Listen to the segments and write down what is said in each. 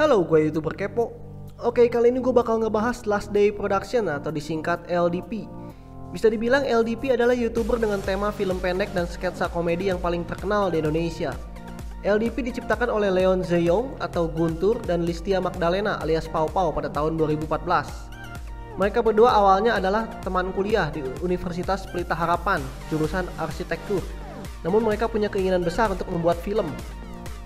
Halo, gue YouTuber Kepo. Oke, kali ini gue bakal ngebahas Last Day Production atau disingkat LDP. Bisa dibilang LDP adalah YouTuber dengan tema film pendek dan sketsa komedi yang paling terkenal di Indonesia. LDP diciptakan oleh Leon Zeyong atau Guntur dan Listia Magdalena alias Pau Pau pada tahun 2014. Mereka berdua awalnya adalah teman kuliah di Universitas Pelita Harapan, jurusan arsitektur. Namun mereka punya keinginan besar untuk membuat film.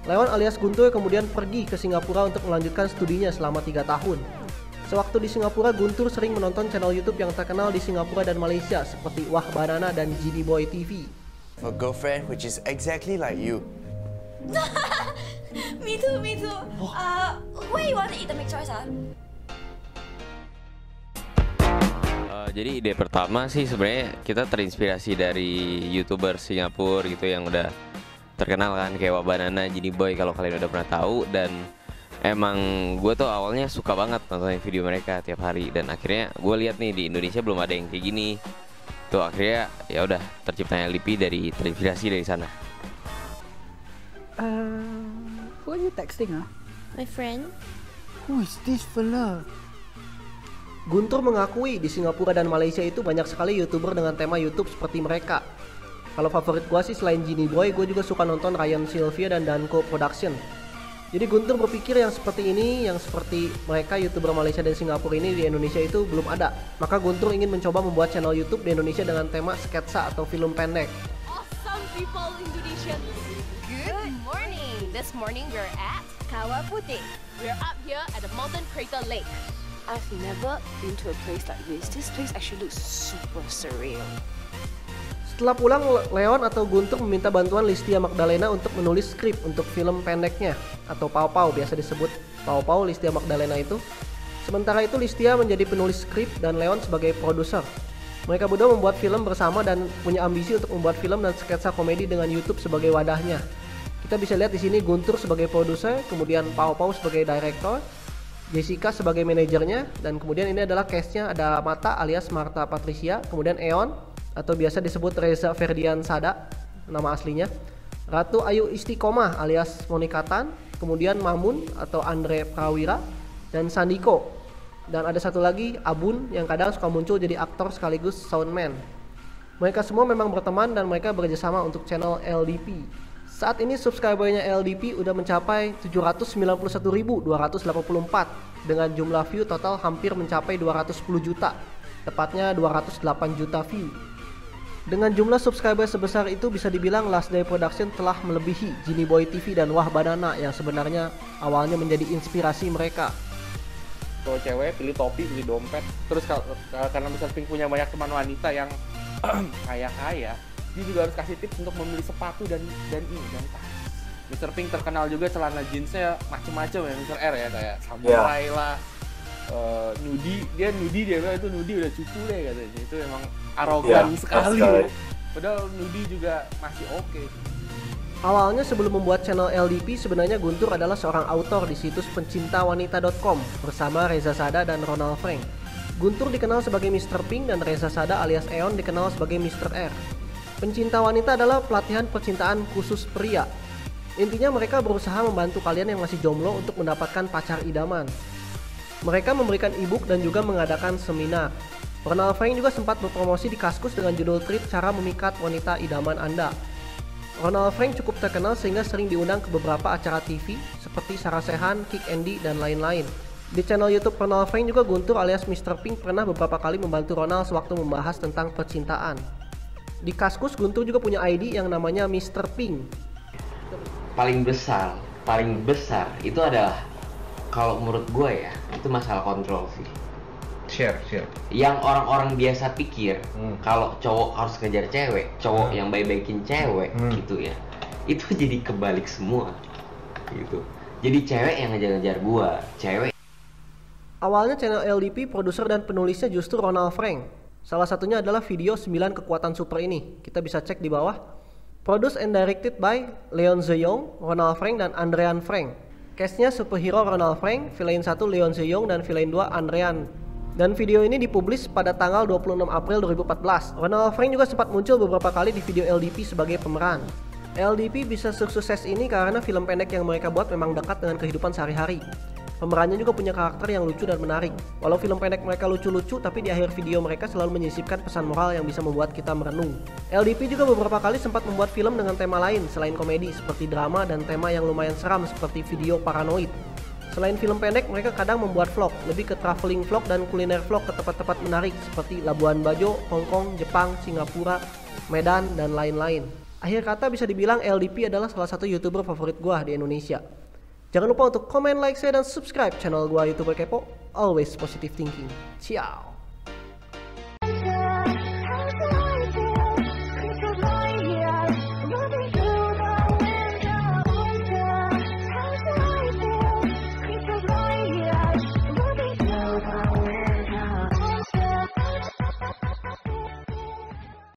Leon alias Guntur kemudian pergi ke Singapura untuk melanjutkan studinya selama 3 tahun. Sewaktu di Singapura, Guntur sering menonton channel YouTube yang terkenal di Singapura dan Malaysia seperti Wah Banana dan Genie Boy TV. A girlfriend which is exactly like you. Me too, me too. Where you want to eat the mixed rice? Jadi ide pertama sih sebenarnya kita terinspirasi dari YouTuber Singapura gitu yang udah terkenal kan, kayak Wah Banana, Genie Boy kalau kalian udah pernah tahu. Dan emang gue tuh awalnya suka banget nontonin video mereka tiap hari, dan akhirnya gue lihat nih di Indonesia belum ada yang kayak gini. Tuh akhirnya ya udah terciptanya LDP dari terinspirasi dari sana. Who are you texting? My friend. Who is this fella? Guntur mengakui di Singapura dan Malaysia itu banyak sekali YouTuber dengan tema YouTube seperti mereka. Kalau favorit gue sih selain Genie Boy, gue juga suka nonton Ryan Sylvia dan Danko Production. Jadi Guntur berpikir yang seperti ini, yang seperti mereka YouTuber Malaysia dan Singapura ini di Indonesia itu belum ada. Maka Guntur ingin mencoba membuat channel YouTube di Indonesia dengan tema sketsa atau film pendek. Awesome people Indonesia. Good morning. This morning we're at Kawah Putih. We're up here at the Mountain Crater Lake. I've never been to a place like this. This place actually looks super surreal. Setelah pulang, Leon atau Guntur meminta bantuan Listia Magdalena untuk menulis skrip untuk film pendeknya atau Pau Pau, biasa disebut Pau Pau Listia Magdalena itu. Sementara itu Listia menjadi penulis skrip dan Leon sebagai produser. Mereka berdua membuat film bersama dan punya ambisi untuk membuat film dan sketsa komedi dengan YouTube sebagai wadahnya. Kita bisa lihat di sini Guntur sebagai produser, kemudian Pau Pau sebagai director, Jessica sebagai manajernya, dan kemudian ini adalah cast-nya, ada Mata alias Marta Patricia, kemudian Eon atau biasa disebut Reza Ferdian Sada, nama aslinya, Ratu Ayu Istiqomah alias Monica Tan, kemudian Mamun atau Andre Prawira, dan Sandiko. Dan ada satu lagi, Abun, yang kadang suka muncul jadi aktor sekaligus soundman. Mereka semua memang berteman dan mereka bekerjasama untuk channel LDP. Saat ini subscribernya LDP udah mencapai 791.284 dengan jumlah view total hampir mencapai 210 juta, tepatnya 208 juta view. Dengan jumlah subscriber sebesar itu bisa dibilang Last Day Production telah melebihi Genie Boy TV dan Wah Banana yang sebenarnya awalnya menjadi inspirasi mereka. Kalau cewek pilih topi, pilih dompet. Terus karena Mr. Pink punya banyak teman wanita yang kaya-kaya, dia juga harus kasih tips untuk memilih sepatu dan tas. Mr. Pink terkenal juga celana jeansnya macem-macem ya, Mr. R ya, kayak samurai lah, nudi dia bilang itu nudi udah cukup deh katanya. Itu emang arogan sekali. Padahal nudi juga masih oke. Awalnya sebelum membuat channel LDP, sebenarnya Guntur adalah seorang autor di situs pencintawanita.com bersama Reza Sada dan Ronald Frank. Guntur dikenal sebagai Mr. Pink dan Reza Sada alias Eon dikenal sebagai Mr. R. Pencinta wanita adalah pelatihan percintaan khusus pria. Intinya mereka berusaha membantu kalian yang masih jomblo untuk mendapatkan pacar idaman. Mereka memberikan e-book dan juga mengadakan seminar. Ronald Frank juga sempat berpromosi di Kaskus dengan judul Treat Cara Memikat Wanita Idaman Anda. Ronald Frank cukup terkenal sehingga sering diundang ke beberapa acara TV seperti Sarah Sechan, Kick Andy, dan lain-lain. Di channel YouTube Ronald Frank juga Guntur alias Mr. Pink pernah beberapa kali membantu Ronald sewaktu membahas tentang percintaan. Di Kaskus, Guntur juga punya ID yang namanya Mr. Pink. Paling besar itu adalah, kalau menurut gue ya, itu masalah kontrol sih. Share. Yang orang-orang biasa pikir kalau cowok harus ngejar cewek, cowok yang baik-baikin cewek gitu ya, itu jadi kebalik semua gitu. Jadi cewek yang ngejar-ngejar gua, cewek. Awalnya channel LDP produser dan penulisnya justru Ronald Frank. Salah satunya adalah video 9 kekuatan super ini. Kita bisa cek di bawah. Produced and directed by Leon Zeyong, Ronald Frank, dan Andrean Frank. Castnya superhero Ronald Frank, villain 1 Leon Zeyong, dan villain 2 Andrean. Dan video ini dipublis pada tanggal 26 April 2014. Ronald Frank juga sempat muncul beberapa kali di video LDP sebagai pemeran. LDP bisa sukses ini karena film pendek yang mereka buat memang dekat dengan kehidupan sehari-hari. Pemerannya juga punya karakter yang lucu dan menarik. Walau film pendek mereka lucu-lucu, tapi di akhir video mereka selalu menyisipkan pesan moral yang bisa membuat kita merenung. LDP juga beberapa kali sempat membuat film dengan tema lain selain komedi seperti drama dan tema yang lumayan seram seperti Video Paranoid. Selain film pendek, mereka kadang membuat vlog, lebih ke traveling vlog dan kuliner vlog ke tempat-tempat menarik seperti Labuan Bajo, Hong Kong, Jepang, Singapura, Medan, dan lain-lain. Akhir kata bisa dibilang LDP adalah salah satu YouTuber favorit gua di Indonesia. Jangan lupa untuk komen, like, share, dan subscribe channel gua YouTuber Kepo. Always positive thinking. Ciao.